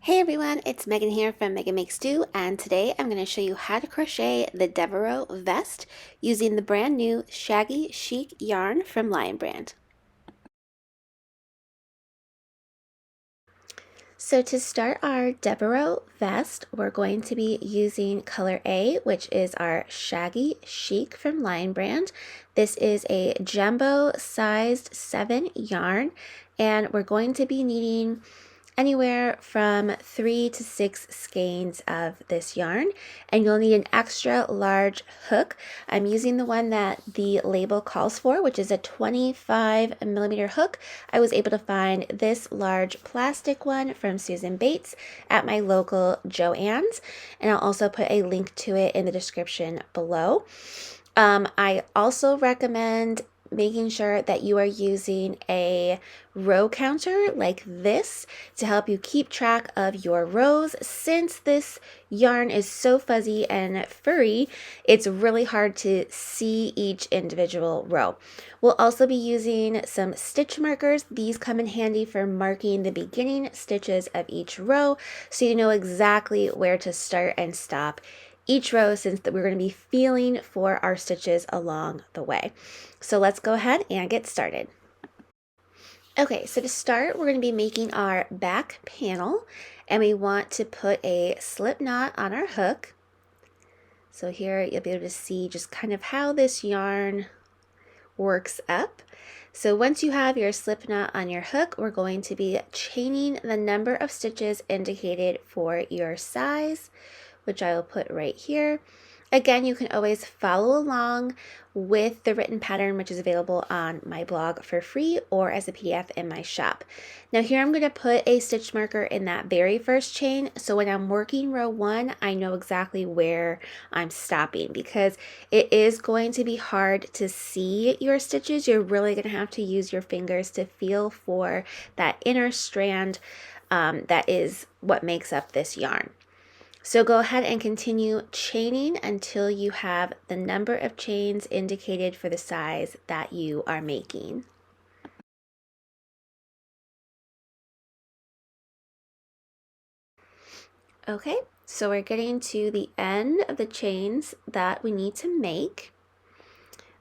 Hey everyone, it's Megan here from Meghan Makes Do, and today I'm going to show you how to crochet the Devereaux Vest using the brand new Shaggy Chic yarn from Lion Brand. So to start our Devereaux Vest, we're going to be using color A, which is our Shaggy Chic from Lion Brand. This is a jumbo sized 7 yarn, and we're going to be needing anywhere from 3 to 6 skeins of this yarn, and you'll need an extra large hook. I'm using the one that the label calls for, which is a 25mm hook. I was able to find this large plastic one from Susan Bates at my local Joann's, and I'll also put a link to it in the description below. I also recommend making sure that you are using a row counter like this to help you keep track of your rows. Since this yarn is so fuzzy and furry, it's really hard to see each individual row. We'll also be using some stitch markers. These come in handy for marking the beginning stitches of each row so you know exactly where to start and stop each row, since we're going to be feeling for our stitches along the way. So let's go ahead and get started. Okay, so to start, we're going to be making our back panel, and we want to put a slip knot on our hook. So here you'll be able to see just kind of how this yarn works up. So once you have your slip knot on your hook, we're going to be chaining the number of stitches indicated for your size, which I will put right here. Again, you can always follow along with the written pattern, which is available on my blog for free or as a PDF in my shop. Now here I'm going to put a stitch marker in that very first chain, so when I'm working row 1, I know exactly where I'm stopping, because it is going to be hard to see your stitches. You're really going to have to use your fingers to feel for that inner strand that is what makes up this yarn. So go ahead and continue chaining until you have the number of chains indicated for the size that you are making. Okay, so we're getting to the end of the chains that we need to make.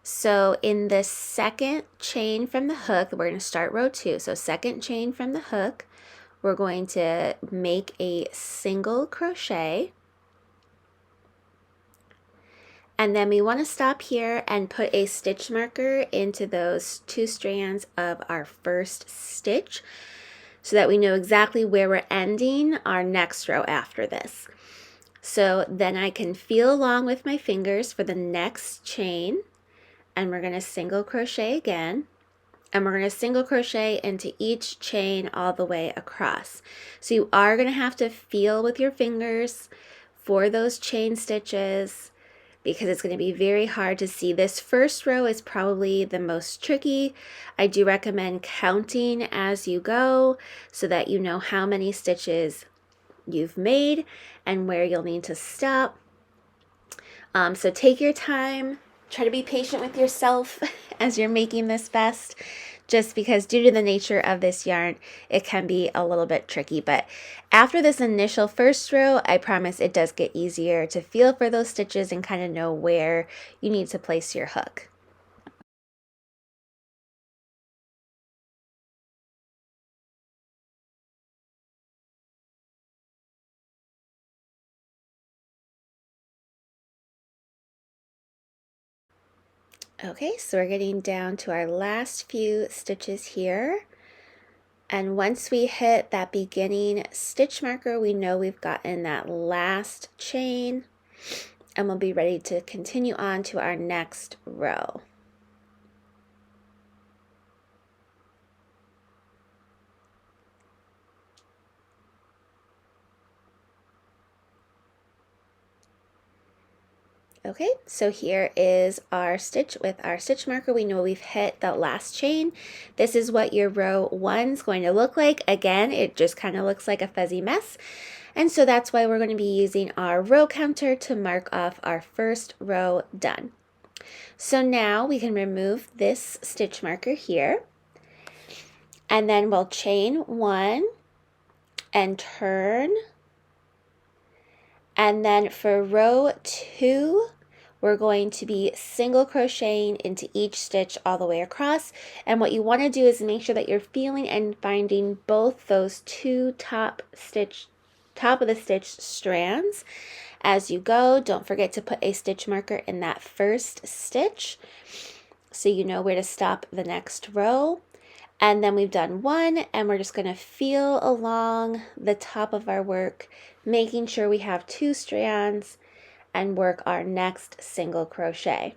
So in the second chain from the hook, we're going to start row 2. So second chain from the hook, we're going to make a single crochet. And then we want to stop here and put a stitch marker into those 2 strands of our first stitch so that we know exactly where we're ending our next row after this. So then I can feel along with my fingers for the next chain, and we're going to single crochet again, and we're going to single crochet into each chain all the way across. So you are going to have to feel with your fingers for those chain stitches, because it's going to be very hard to see. This first row is probably the most tricky. I do recommend counting as you go so that you know how many stitches you've made and where you'll need to stop. So take your time, try to be patient with yourself as you're making this vest, just because due to the nature of this yarn, it can be a little bit tricky. But after this initial first row, I promise it does get easier to feel for those stitches and kind of know where you need to place your hook. Okay, so we're getting down to our last few stitches here. And once we hit that beginning stitch marker, we know we've gotten that last chain, and we'll be ready to continue on to our next row. Okay, so here is our stitch with our stitch marker. We know we've hit the last chain. This is what your row 1 is going to look like. Again, it just kind of looks like a fuzzy mess. And so that's why we're going to be using our row counter to mark off our first row done. So now we can remove this stitch marker here, and then we'll chain 1, and turn. And then for row 2, we're going to be single crocheting into each stitch all the way across. And what you want to do is make sure that you're feeling and finding both those two top of the stitch strands as you go. Don't forget to put a stitch marker in that first stitch so you know where to stop the next row. And then we've done one, and we're just going to feel along the top of our work, making sure we have 2 strands, and work our next single crochet.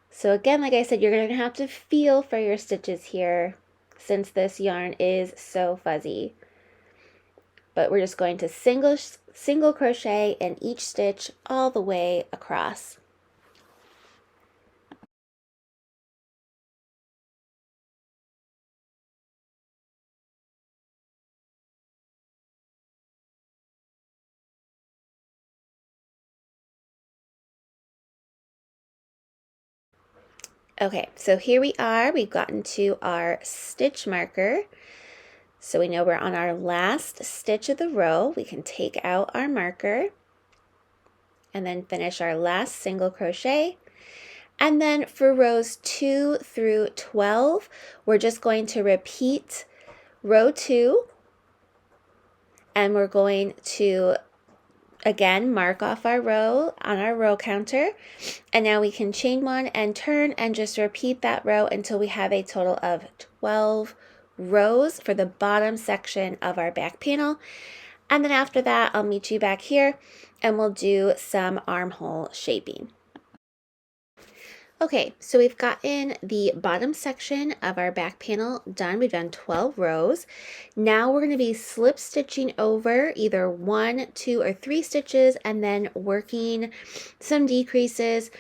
So again, like I said, you're going to have to feel for your stitches here since this yarn is so fuzzy. But we're just going to single crochet in each stitch all the way across. Okay, so here we are. We've gotten to our stitch marker. So we know we're on our last stitch of the row. We can take out our marker and then finish our last single crochet. And then for rows 2 through 12, we're just going to repeat row 2, and we're going to again mark off our row on our row counter. And now we can chain 1 and turn and just repeat that row until we have a total of 12 rows for the bottom section of our back panel. And then after that, I'll meet you back here and we'll do some armhole shaping. Okay, so we've gotten the bottom section of our back panel done. We've done 12 rows. Now we're going to be slip stitching over either 1, 2, or 3 stitches and then working some decreases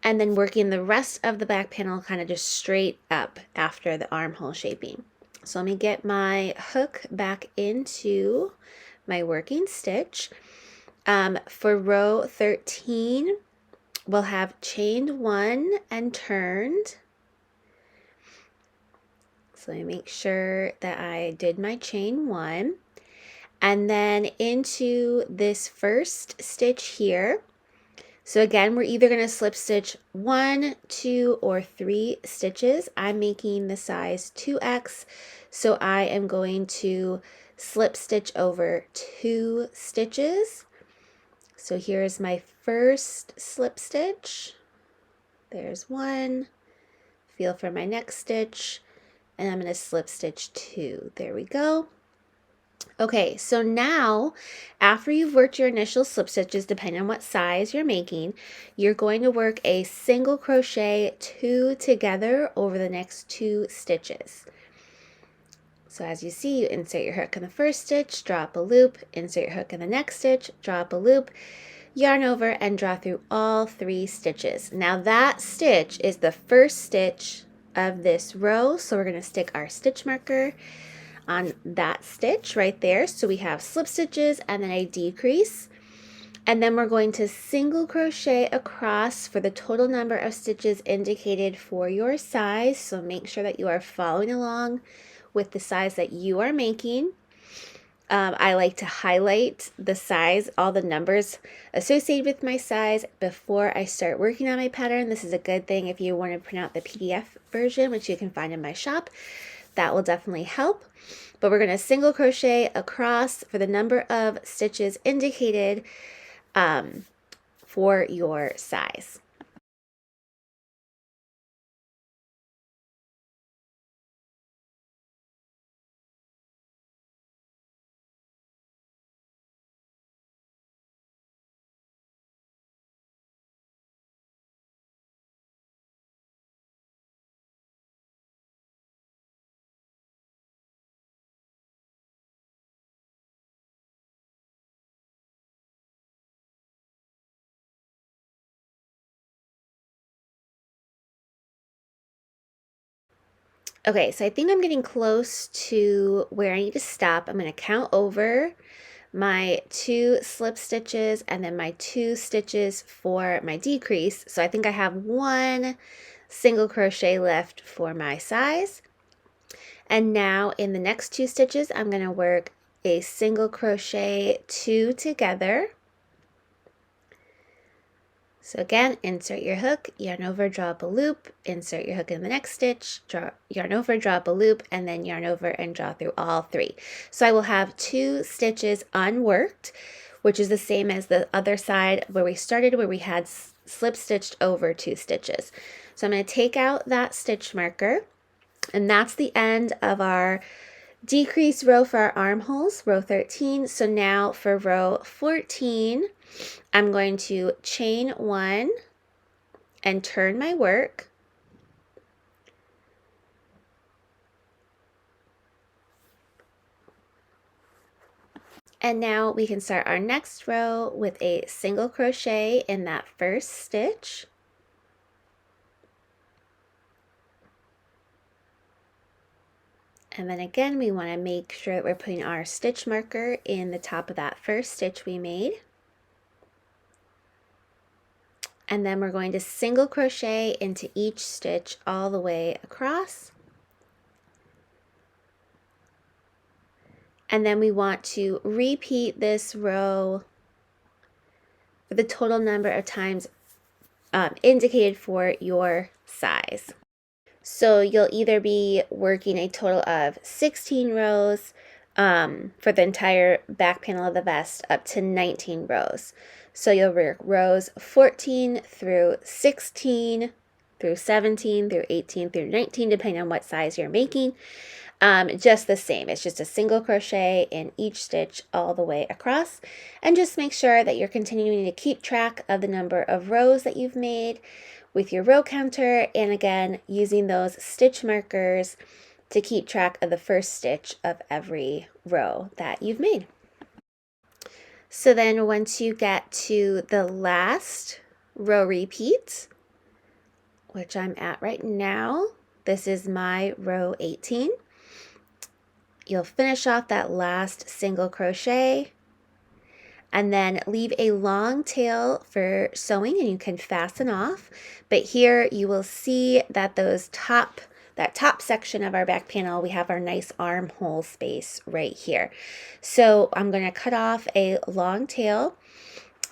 and then working the rest of the back panel kind of just straight up after the armhole shaping. So let me get my hook back into my working stitch. For row 13, we'll have chained 1 and turned. So let me make sure that I did my chain 1. And then into this first stitch here. So again, we're either going to slip stitch 1, 2, or 3 stitches. I'm making the size 2X, so I am going to slip stitch over 2 stitches. So here's my first slip stitch. There's 1. Feel for my next stitch, and I'm going to slip stitch 2. There we go. Okay, so now after you've worked your initial slip stitches, depending on what size you're making, you're going to work a single crochet 2 together over the next 2 stitches. So as you see, you insert your hook in the first stitch, drop a loop, insert your hook in the next stitch, drop a loop, yarn over, and draw through all 3 stitches. Now that stitch is the first stitch of this row, so we're going to stick our stitch marker on that stitch right there. So we have slip stitches and then a decrease, and then we're going to single crochet across for the total number of stitches indicated for your size. So make sure that you are following along with the size that you are making. I like to highlight the size, all the numbers associated with my size before I start working on my pattern. This is a good thing if you want to print out the PDF version, which you can find in my shop. That will definitely help. But we're going to single crochet across for the number of stitches indicated for your size. Okay, so I think I'm getting close to where I need to stop. I'm going to count over my 2 slip stitches and then my 2 stitches for my decrease. So I think I have 1 single crochet left for my size. And now in the next 2 stitches, I'm going to work a single crochet 2 together. So again, insert your hook, yarn over, draw up a loop, insert your hook in the next stitch, yarn over, draw up a loop, and then yarn over and draw through all 3. So I will have 2 stitches unworked, which is the same as the other side where we started, where we had slip stitched over 2 stitches. So I'm going to take out that stitch marker, and that's the end of our decrease row for our armholes, row 13. So now for row 14, I'm going to chain 1 and turn my work. And now we can start our next row with a single crochet in that first stitch. And then again, we want to make sure that we're putting our stitch marker in the top of that first stitch we made. And then we're going to single crochet into each stitch all the way across. And then we want to repeat this row for the total number of times indicated for your size. So you'll either be working a total of 16 rows for the entire back panel of the vest up to 19 rows. So you'll work rows 14 through 16 through 17 through 18 through 19 depending on what size you're making. Just the same, it's just a single crochet in each stitch all the way across, and just make sure that you're continuing to keep track of the number of rows that you've made with your row counter, and again using those stitch markers to keep track of the first stitch of every row that you've made. So then once you get to the last row repeat, which I'm at right now, this is my row 18. You'll finish off that last single crochet and then leave a long tail for sewing, and you can fasten off. But here you will see that that top section of our back panel, we have our nice armhole space right here. So I'm going to cut off a long tail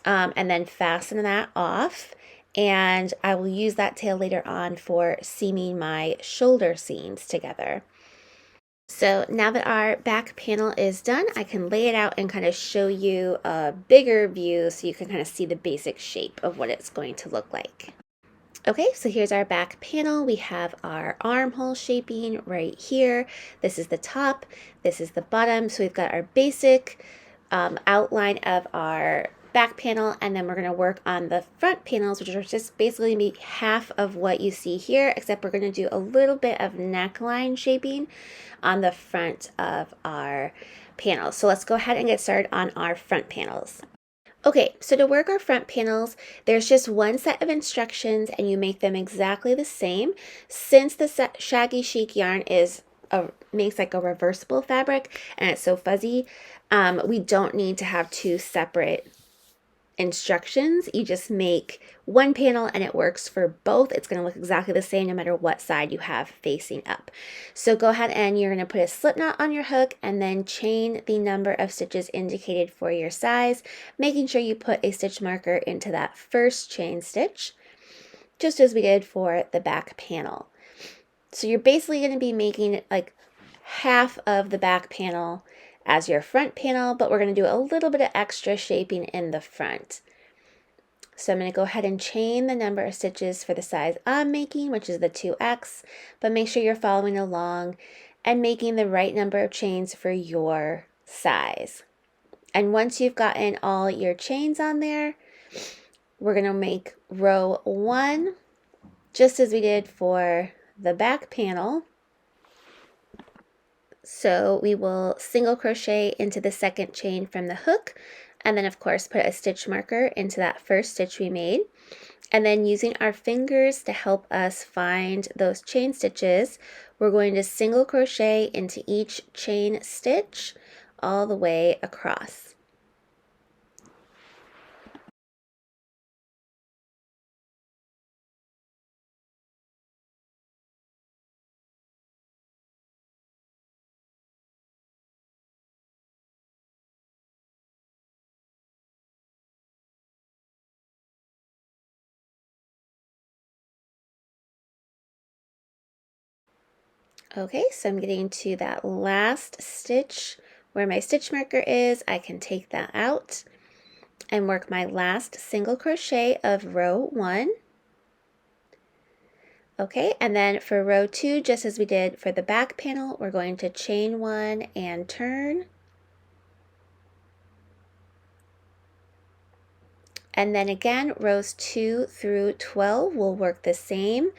and then fasten that off. And I will use that tail later on for seaming my shoulder seams together. So now that our back panel is done, I can lay it out and kind of show you a bigger view so you can kind of see the basic shape of what it's going to look like. Okay, so here's our back panel. We have our armhole shaping right here. This is the top, this is the bottom. So we've got our basic outline of our back panel, and then we're going to work on the front panels, which are just basically going to be half of what you see here, except we're going to do a little bit of neckline shaping on the front of our panels. So let's go ahead and get started on our front panels. Okay, so to work our front panels, there's just one set of instructions and you make them exactly the same. Since the Shaggy Chic yarn makes like a reversible fabric and it's so fuzzy, we don't need to have 2 separate instructions. You just make one panel and it works for both. It's going to look exactly the same no matter what side you have facing up. So go ahead and you're going to put a slip knot on your hook and then chain the number of stitches indicated for your size, making sure you put a stitch marker into that first chain stitch, just as we did for the back panel. So you're basically going to be making like half of the back panel as your front panel, but we're going to do a little bit of extra shaping in the front. So I'm going to go ahead and chain the number of stitches for the size I'm making, which is the 2X, but make sure you're following along and making the right number of chains for your size. And once you've gotten all your chains on there, we're going to make row 1, just as we did for the back panel. So we will single crochet into the second chain from the hook, and then of course put a stitch marker into that first stitch we made. And then using our fingers to help us find those chain stitches, we're going to single crochet into each chain stitch all the way across. Okay, so I'm getting to that last stitch where my stitch marker is. I can take that out and work my last single crochet of row 1. Okay, and then for row 2, just as we did for the back panel, we're going to chain 1 and turn. And then again, rows 2 through 12 will work the same.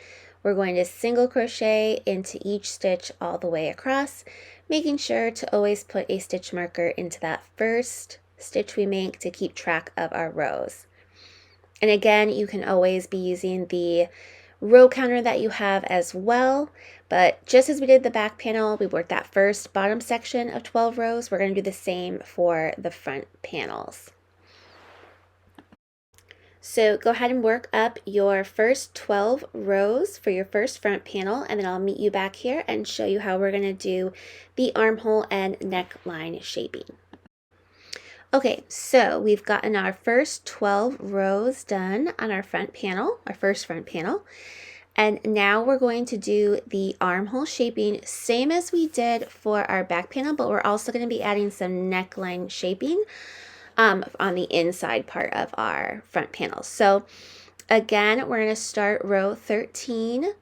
We're going to single crochet into each stitch all the way across, making sure to always put a stitch marker into that first stitch we make to keep track of our rows. And again, you can always be using the row counter that you have as well, but just as we did the back panel, we worked that first bottom section of 12 rows, we're going to do the same for the front panels. So go ahead and work up your first 12 rows for your first front panel, and then I'll meet you back here and show you how we're going to do the armhole and neckline shaping. Okay, so we've gotten our first 12 rows done on our front panel, our first front panel. And now we're going to do the armhole shaping, same as we did for our back panel, but we're also going to be adding some neckline shaping on the inside part of our front panel. So again, we're going to start row 13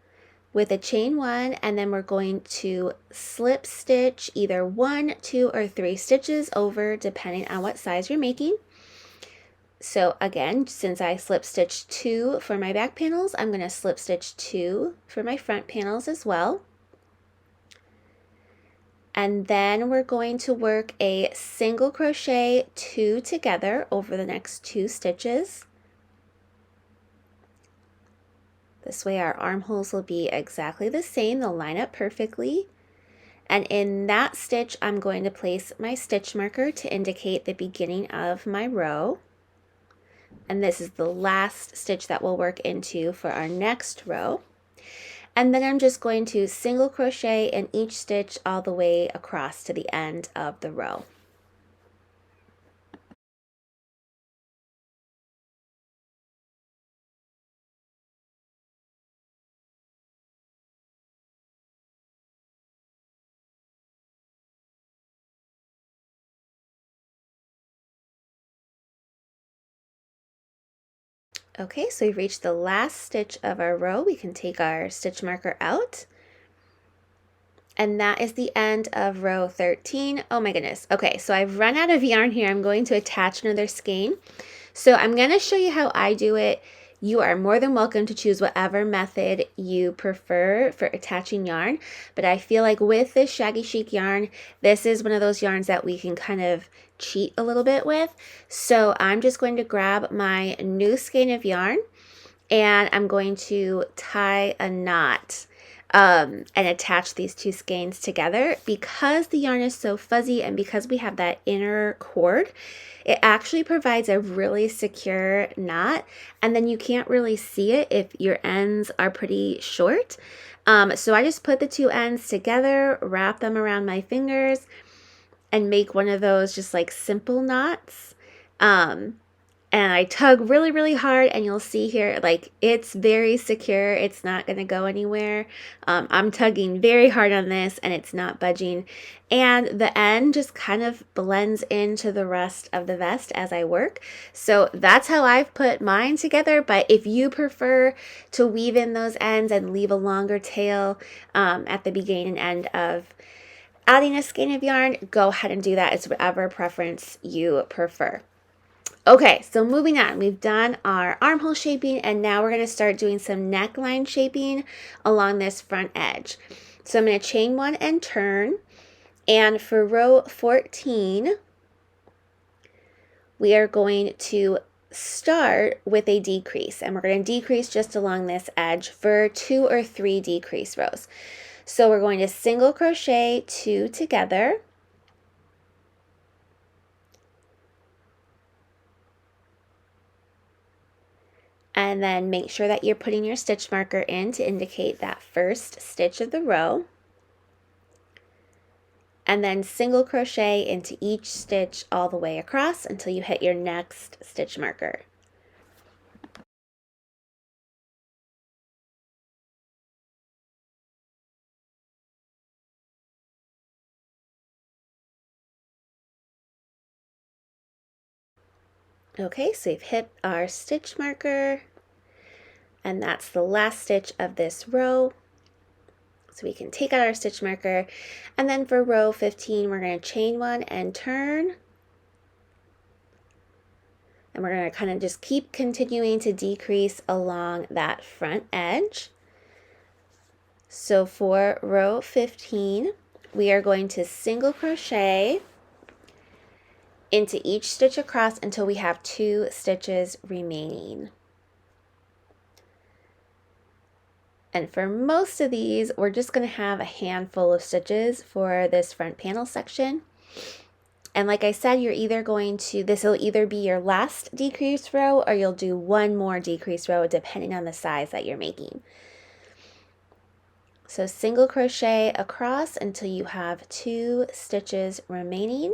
with a chain 1, and then we're going to slip stitch either 1, 2, or 3 stitches over depending on what size you're making. So again, since I slip stitched 2 for my back panels, I'm going to slip stitch 2 for my front panels as well. And then we're going to work a single crochet 2 together over the next 2 stitches. This way our armholes will be exactly the same, they'll line up perfectly. And in that stitch, I'm going to place my stitch marker to indicate the beginning of my row. And this is the last stitch that we'll work into for our next row. And then I'm just going to single crochet in each stitch all the way across to the end of the row. Okay, so we've reached the last stitch of our row. We can take our stitch marker out. And that is the end of row 13. Oh my goodness. Okay, so I've run out of yarn here. I'm going to attach another skein. So I'm going to show you how I do it. You are more than welcome to choose whatever method you prefer for attaching yarn, but I feel like with this Shaggy Chic yarn, this is one of those yarns that we can kind of cheat a little bit with. So I'm just going to grab my new skein of yarn and I'm going to tie a knot and attach these 2 skeins together. Because the yarn is so fuzzy and because we have that inner cord, it actually provides a really secure knot, and then you can't really see it if your ends are pretty short. So I just put the 2 ends together, wrap them around my fingers, and make one of those just like simple knots. And I tug really, really hard, and you'll see here, like, it's very secure. It's not going to go anywhere. I'm tugging very hard on this, and it's not budging. And the end just kind of blends into the rest of the vest as I work. So that's how I've put mine together. But if you prefer to weave in those ends and leave a longer tail at the beginning and end of adding a skein of yarn, go ahead and do that. It's whatever preference you prefer. Okay, so moving on, we've done our armhole shaping, and now we're going to start doing some neckline shaping along this front edge. So I'm going to chain 1 and turn, and for row 14, we are going to start with a decrease, and we're going to decrease just along this edge for 2 or 3 decrease rows. So we're going to single crochet 2 together, and then make sure that you're putting your stitch marker in to indicate that first stitch of the row, and then single crochet into each stitch all the way across until you hit your next stitch marker. Okay, so we've hit our stitch marker, and that's the last stitch of this row. So we can take out our stitch marker, and then for row 15, we're going to chain 1 and turn. And we're going to kind of just keep continuing to decrease along that front edge. So for row 15, we are going to single crochet into each stitch across until we have 2 stitches remaining. And for most of these, we're just going to have a handful of stitches for this front panel section. And like I said, you're either going to, this will either be your last decrease row or you'll do one more decrease row depending on the size that you're making. So single crochet across until you have 2 stitches remaining.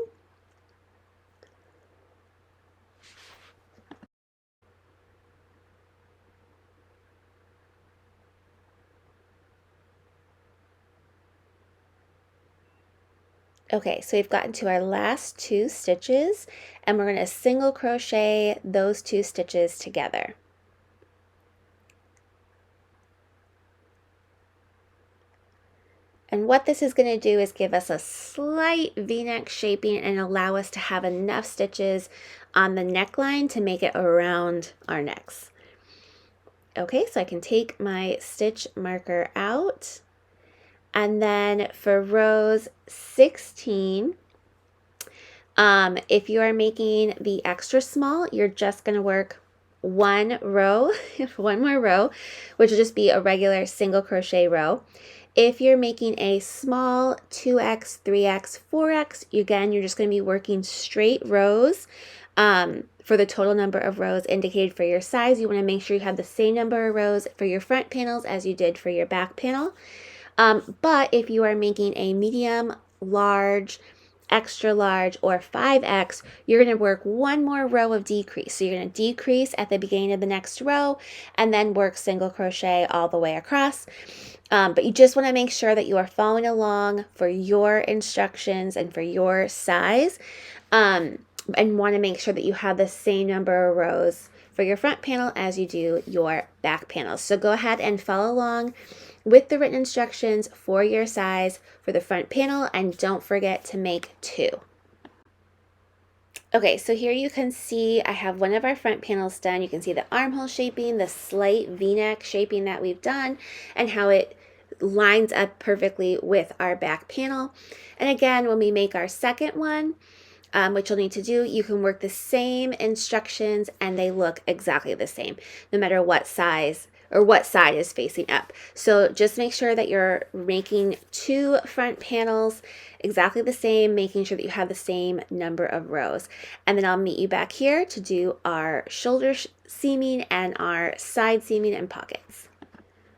Okay, so we've gotten to our last 2 stitches, and we're going to single crochet those 2 stitches together. And what this is going to do is give us a slight V-neck shaping and allow us to have enough stitches on the neckline to make it around our necks. Okay, so I can take my stitch marker out. And then for rows 16, if you are making the extra small, you're just going to work one row, one more row, which will just be a regular single crochet row. If you're making a small 2x, 3x, 4x, again, you're just going to be working straight rows. For the total number of rows indicated for your size, you want to make sure you have the same number of rows for your front panels as you did for your back panel. But if you are making a medium, large, extra large, or 5x, you're going to work one more row of decrease. So you're going to decrease at the beginning of the next row and then work single crochet all the way across. But you just want to make sure that you are following along for your instructions and for your size, and want to make sure that you have the same number of rows for your front panel as you do your back panel. So go ahead and follow along with the written instructions for your size for the front panel, and don't forget to make 2. Okay, so here you can see I have one of our front panels done. You can see the armhole shaping, the slight V-neck shaping that we've done, and how it lines up perfectly with our back panel. And again, when we make our second one, which you'll need to do, you can work the same instructions and they look exactly the same, no matter what size or what side is facing up. So just make sure that you're making 2 front panels exactly the same, making sure that you have the same number of rows. And then I'll meet you back here to do our shoulder seaming and our side seaming and pockets.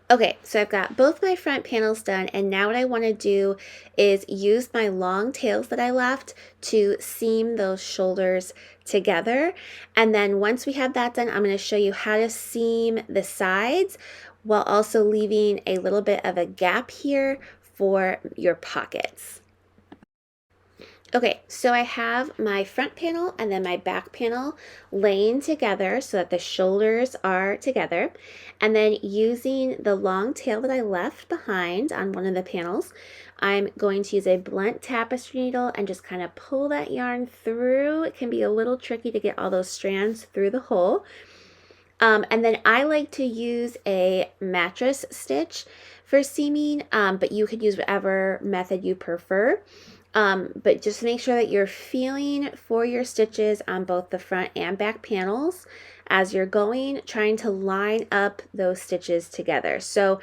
Okay, so I've got both my front panels done, and now what I want to do is use my long tails that I left to seam those shoulders together. And then once we have that done, I'm going to show you how to seam the sides while also leaving a little bit of a gap here for your pockets. Okay, so I have my front panel and then my back panel laying together so that the shoulders are together. And then using the long tail that I left behind on one of the panels, I'm going to use a blunt tapestry needle and just kind of pull that yarn through. It can be a little tricky to get all those strands through the hole. And then I like to use a mattress stitch for seaming, but you could use whatever method you prefer. But just make sure that you're feeling for your stitches on both the front and back panels as you're going, trying to line up those stitches together. So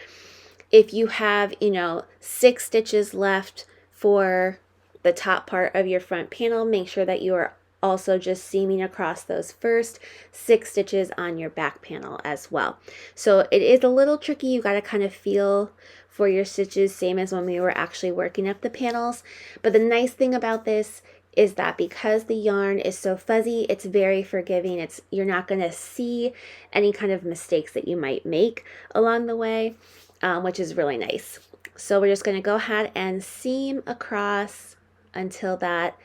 if you have, 6 stitches left for the top part of your front panel, make sure that you are also just seaming across those first 6 stitches on your back panel as well. So it is a little tricky. You got to kind of feel for your stitches, same as when we were actually working up the panels. But the nice thing about this is that because the yarn is so fuzzy, it's very forgiving. You're not going to see any kind of mistakes that you might make along the way, which is really nice. So we're just going to go ahead and seam across until that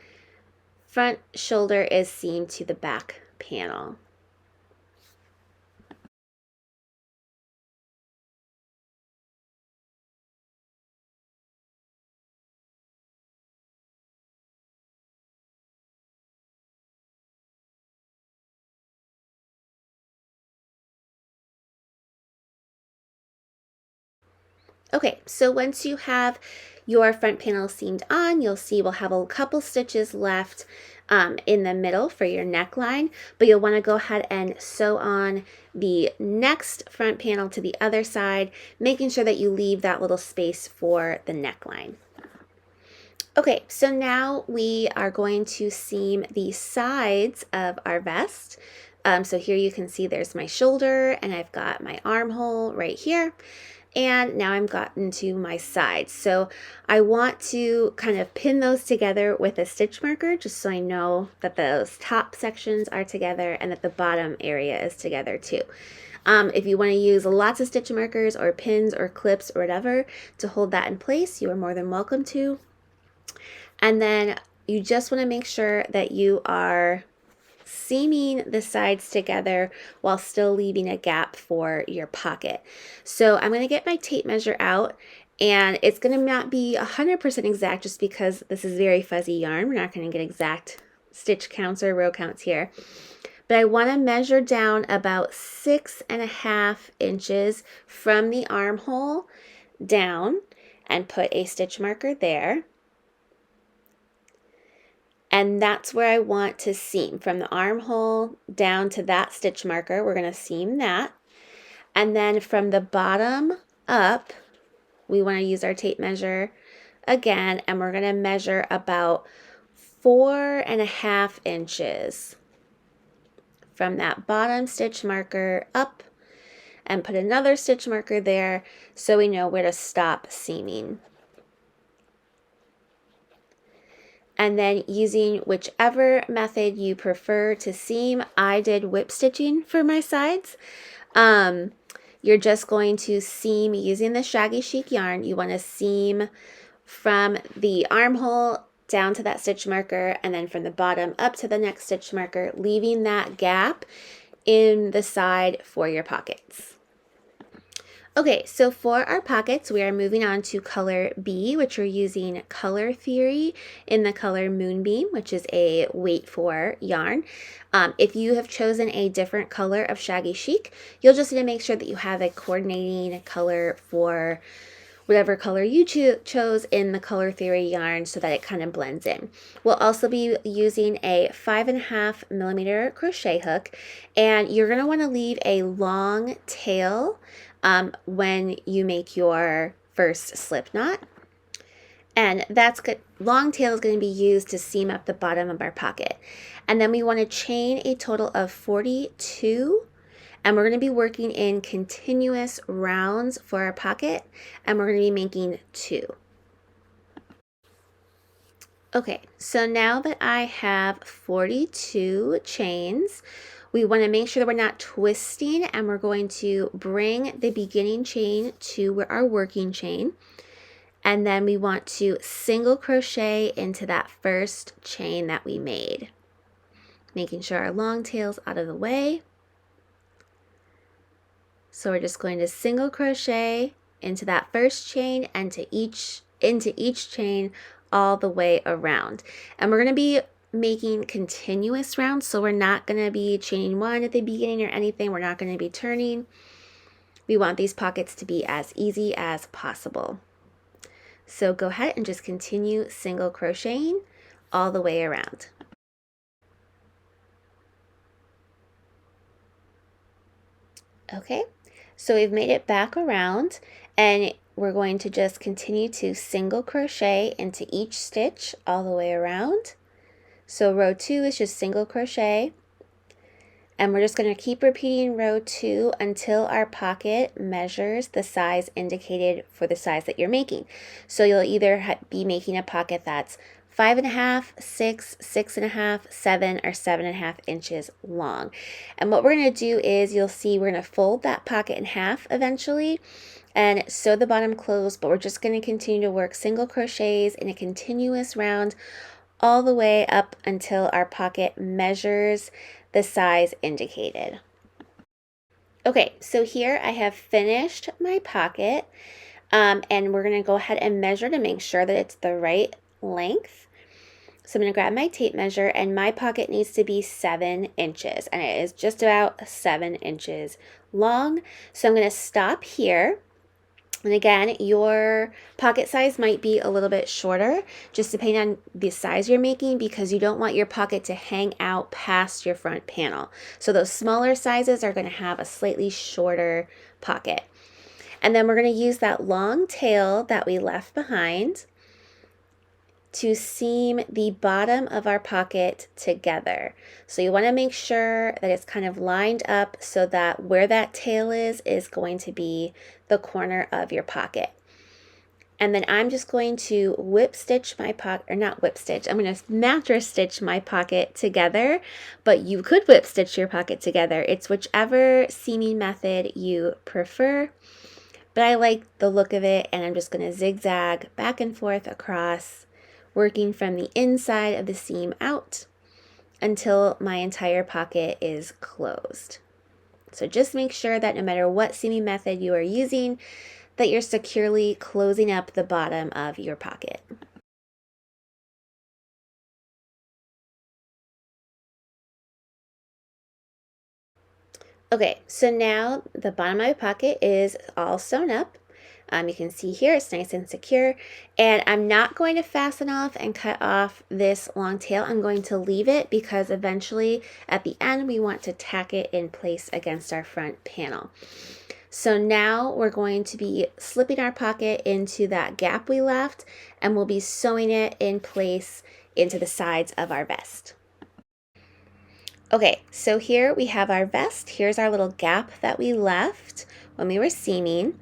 front shoulder is seamed to the back panel. Okay, so once you have your front panel seamed on, you'll see we'll have a couple stitches left in the middle for your neckline, but you'll want to go ahead and sew on the next front panel to the other side, making sure that you leave that little space for the neckline. Okay, so now we are going to seam the sides of our vest. So here you can see there's my shoulder and I've got my armhole right here. And now I've gotten to my sides. So I want to kind of pin those together with a stitch marker just so I know that those top sections are together and that the bottom area is together too. If you want to use lots of stitch markers or pins or clips or whatever to hold that in place, you are more than welcome to. And then you just want to make sure that you are seaming the sides together while still leaving a gap for your pocket. So I'm going to get my tape measure out, and it's going to not be 100% exact just because this is very fuzzy yarn. We're not going to get exact stitch counts or row counts here. But I want to measure down about 6.5 inches from the armhole down and put a stitch marker there. And that's where I want to seam, from the armhole down to that stitch marker. We're going to seam that. And then from the bottom up, we want to use our tape measure again, and we're going to measure about 4.5 inches from that bottom stitch marker up, and put another stitch marker there so we know where to stop seaming. And then using whichever method you prefer to seam, I did whip stitching for my sides. You're just going to seam using the Shaggy Chic yarn. You want to seam from the armhole down to that stitch marker, and then from the bottom up to the next stitch marker, leaving that gap in the side for your pockets. Okay, so for our pockets, we are moving on to color B, which we're using Color Theory in the color Moonbeam, which is a weight for yarn. If you have chosen a different color of Shaggy Chic, you'll just need to make sure that you have a coordinating color for whatever color you chose in the Color Theory yarn so that it kind of blends in. We'll also be using a 5.5mm crochet hook, and you're going to want to leave a long tail when you make your first slip knot. And that's good. Long tail is going to be used to seam up the bottom of our pocket. And then we want to chain a total of 42, and we're going to be working in continuous rounds for our pocket, and we're going to be making 2. Okay, so now that I have 42 chains, we want to make sure that we're not twisting, and we're going to bring the beginning chain to our working chain. And then we want to single crochet into that first chain that we made, making sure our long tail's out of the way. So we're just going to single crochet into that first chain and into each chain all the way around. And we're going to be making continuous rounds, so we're not going to be chaining one at the beginning or anything. We're not going to be turning. We want these pockets to be as easy as possible. So go ahead and just continue single crocheting all the way around. Okay, so we've made it back around, and we're going to just continue to single crochet into each stitch all the way around. So row 2 is just single crochet, and we're just going to keep repeating row 2 until our pocket measures the size indicated for the size that you're making. So you'll either be making a pocket that's 5.5, 6, 6.5, 7, or 7.5 inches long. And what we're going to do is, you'll see we're going to fold that pocket in half eventually and sew the bottom closed, but we're just going to continue to work single crochets in a continuous round all the way up until our pocket measures the size indicated. Okay, so here I have finished my pocket, and we're going to go ahead and measure to make sure that it's the right length. So I'm going to grab my tape measure, and my pocket needs to be 7 inches, and it is just about 7 inches long. So I'm going to stop here. And again, your pocket size might be a little bit shorter, just depending on the size you're making, because you don't want your pocket to hang out past your front panel. So those smaller sizes are going to have a slightly shorter pocket. And then we're going to use that long tail that we left behind to seam the bottom of our pocket together. So you want to make sure that it's kind of lined up so that where that tail is going to be the corner of your pocket. And then I'm just going to whip stitch my pocket, or not whip stitch, I'm going to mattress stitch my pocket together, but you could whip stitch your pocket together. It's whichever seaming method you prefer, but I like the look of it, and I'm just going to zigzag back and forth across, working from the inside of the seam out until my entire pocket is closed. So just make sure that no matter what seaming method you are using, that you're securely closing up the bottom of your pocket. Okay, so now the bottom of my pocket is all sewn up. You can see here it's nice and secure, and I'm not going to fasten off and cut off this long tail. I'm going to leave it because eventually at the end we want to tack it in place against our front panel. So now we're going to be slipping our pocket into that gap we left, and we'll be sewing it in place into the sides of our vest. Okay, so here we have our vest. Here's our little gap that we left when we were seaming.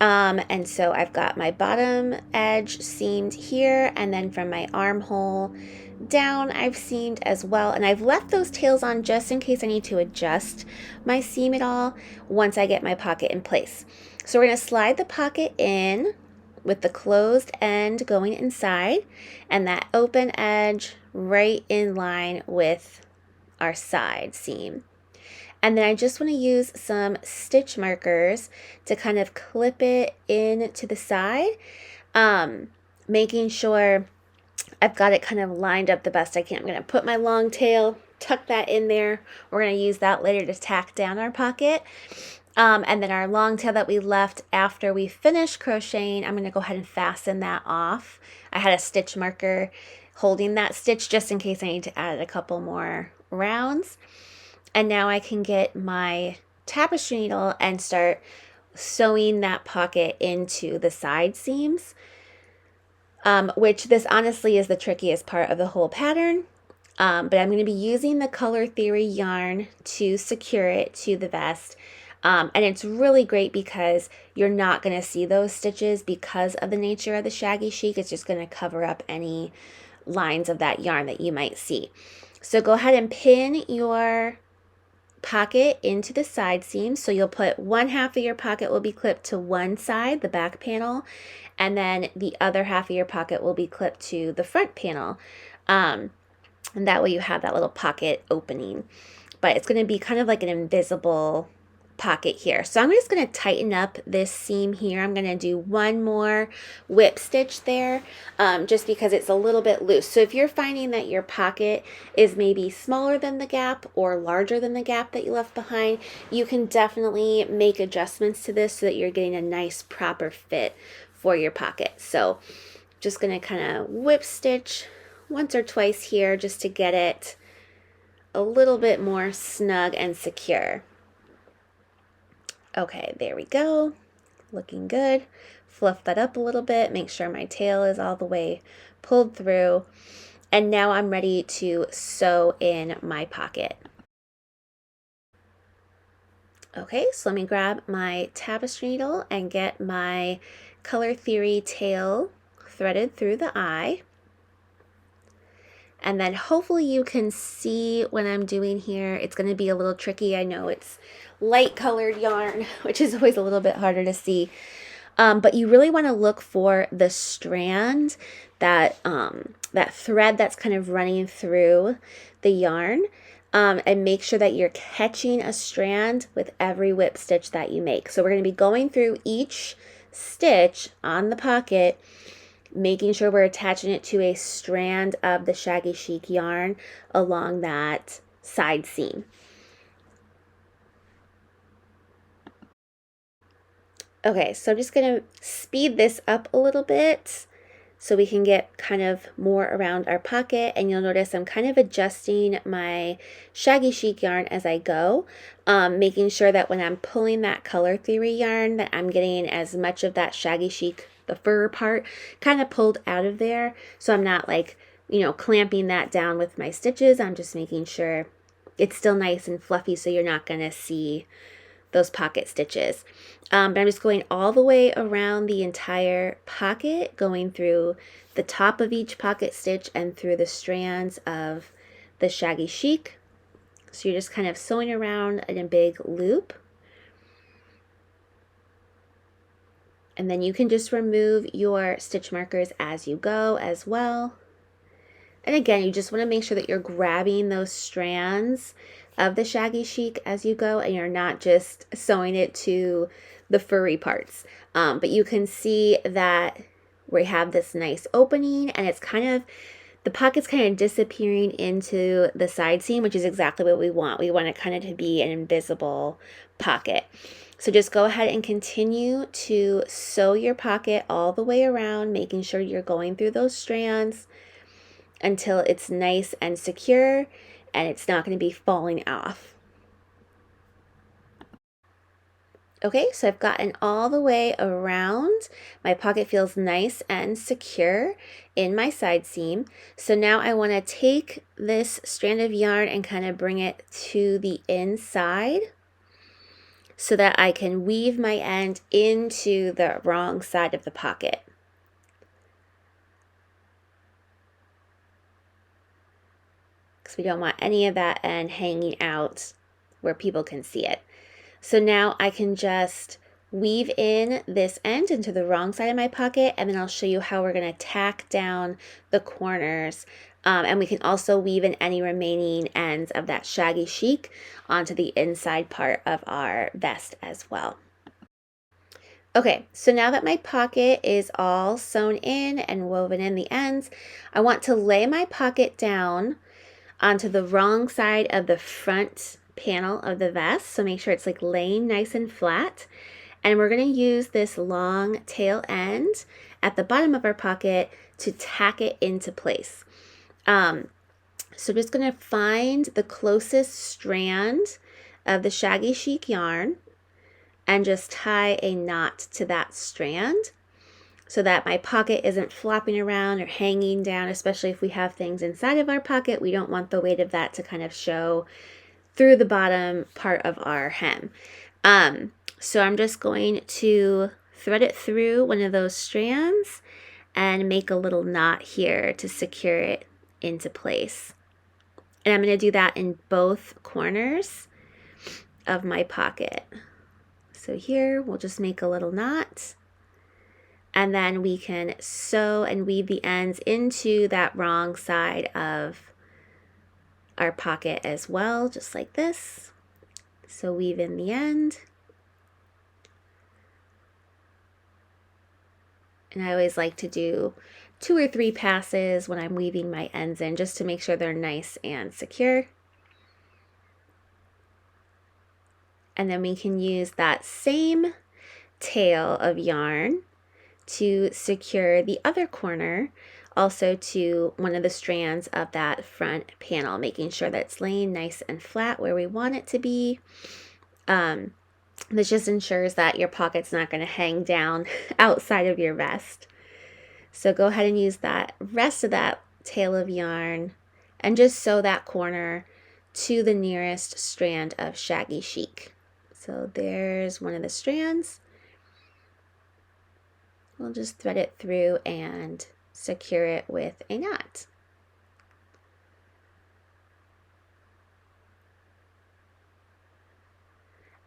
And so I've got my bottom edge seamed here, and then from my armhole down I've seamed as well, and I've left those tails on just in case I need to adjust my seam at all once I get my pocket in place. So we're going to slide the pocket in with the closed end going inside and that open edge right in line with our side seam. And then I just want to use some stitch markers to kind of clip it in to the side, making sure I've got it kind of lined up the best I can. I'm going to put my long tail, tuck that in there. We're going to use that later to tack down our pocket. And then our long tail that we left after we finished crocheting, I'm going to go ahead and fasten that off. I had a stitch marker holding that stitch just in case I need to add a couple more rounds. And now I can get my tapestry needle and start sewing that pocket into the side seams, which this honestly is the trickiest part of the whole pattern. But I'm going to be using the Color Theory yarn to secure it to the vest. And it's really great because you're not going to see those stitches because of the nature of the shaggy chic. It's just going to cover up any lines of that yarn that you might see. So go ahead and pin your pocket into the side seam. So you'll put one half of your pocket will be clipped to one side, the back panel, and then the other half of your pocket will be clipped to the front panel. And that way you have that little pocket opening. But it's going to be kind of like an invisible pocket here. So I'm just going to tighten up this seam here. I'm going to do one more whip stitch there, just because it's a little bit loose. So if you're finding that your pocket is maybe smaller than the gap or larger than the gap that you left behind, you can definitely make adjustments to this so that you're getting a nice proper fit for your pocket. So just going to kind of whip stitch once or twice here just to get it a little bit more snug and secure. Okay, there we go. Looking good. Fluff that up a little bit. Make sure my tail is all the way pulled through. And now I'm ready to sew in my pocket. Okay, so let me grab my tapestry needle and get my Color Theory tail threaded through the eye. And then hopefully you can see what I'm doing here. It's going to be a little tricky. I know it's light colored yarn, which is always a little bit harder to see. But you really want to look for the strand, that thread that's kind of running through the yarn. and make sure that you're catching a strand with every whip stitch that you make. So we're going to be going through each stitch on the pocket, making sure we're attaching it to a strand of the Shaggy Chic yarn along that side seam. Okay, so I'm just going to speed this up a little bit so we can get kind of more around our pocket, and you'll notice I'm kind of adjusting my Shaggy Chic yarn as I go, making sure that when I'm pulling that color theory yarn that I'm getting as much of that Shaggy Chic, the fur part, kind of pulled out of there, so I'm not like, you know, clamping that down with my stitches. I'm just making sure it's still nice and fluffy so you're not going to see those pocket stitches. But I'm just going all the way around the entire pocket, going through the top of each pocket stitch and through the strands of the Shaggy Chic. So you're just kind of sewing around in a big loop. And then you can just remove your stitch markers as you go as well. And again, you just want to make sure that you're grabbing those strands of the Shaggy Chic as you go, and you're not just sewing it to the furry parts. But you can see that we have this nice opening, and it's kind of, the pocket's kind of disappearing into the side seam, which is exactly what we want. We want it kind of to be an invisible pocket. So just go ahead and continue to sew your pocket all the way around, making sure you're going through those strands until it's nice and secure and it's not going to be falling off. Okay, so I've gotten all the way around. My pocket feels nice and secure in my side seam. So now I want to take this strand of yarn and kind of bring it to the inside so that I can weave my end into the wrong side of the pocket. Because we don't want any of that end hanging out where people can see it. So now I can just weave in this end into the wrong side of my pocket, and then I'll show you how we're going to tack down the corners. And we can also weave in any remaining ends of that Shaggy Chic onto the inside part of our vest as well. Okay, so now that my pocket is all sewn in and woven in the ends, I want to lay my pocket down onto the wrong side of the front panel of the vest. So make sure it's like laying nice and flat. And we're going to use this long tail end at the bottom of our pocket to tack it into place. So I'm just going to find the closest strand of the Shaggy Chic yarn and just tie a knot to that strand so that my pocket isn't flopping around or hanging down, especially if we have things inside of our pocket. We don't want the weight of that to kind of show through the bottom part of our hem. So I'm just going to thread it through one of those strands and make a little knot here to secure it into place. And I'm going to do that in both corners of my pocket. So here we'll just make a little knot, and then we can sew and weave the ends into that wrong side of our pocket as well, just like this. So weave in the end. And I always like to do 2 or 3 passes when I'm weaving my ends in, just to make sure they're nice and secure. And then we can use that same tail of yarn to secure the other corner also to one of the strands of that front panel, making sure that it's laying nice and flat where we want it to be. This just ensures that your pocket's not going to hang down outside of your vest. So go ahead and use that rest of that tail of yarn and just sew that corner to the nearest strand of Shaggy Chic. So there's one of the strands. We'll just thread it through and secure it with a knot.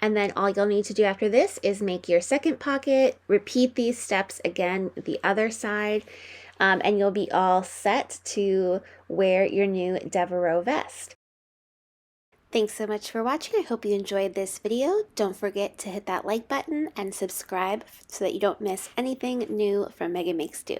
And then all you'll need to do after this is make your second pocket, repeat these steps again with the other side, and you'll be all set to wear your new Devereaux vest. Thanks so much for watching. I hope you enjoyed this video. Don't forget to hit that like button and subscribe so that you don't miss anything new from Meghan Makes Do.